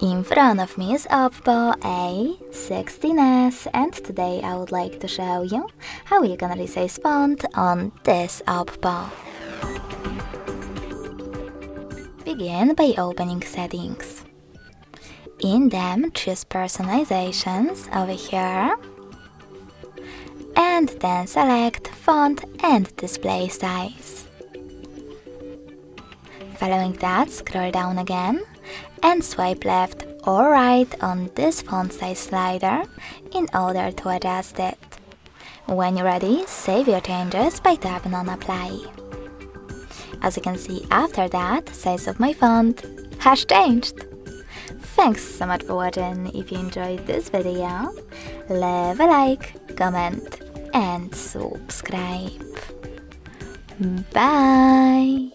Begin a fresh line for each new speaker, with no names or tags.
In front of me is OPPO A16S, and today I would like to show you how you can resize font on this OPPO. Begin by opening settings. In them, choose personalizations over here, and then select font and display size. Following that, scroll down again and swipe left or right on this font size slider in order to adjust it. When you're ready, save your changes by tapping on Apply. As you can see, after that, size of my font has changed. Thanks so much for watching. If you enjoyed this video, leave a like, comment and subscribe. Bye!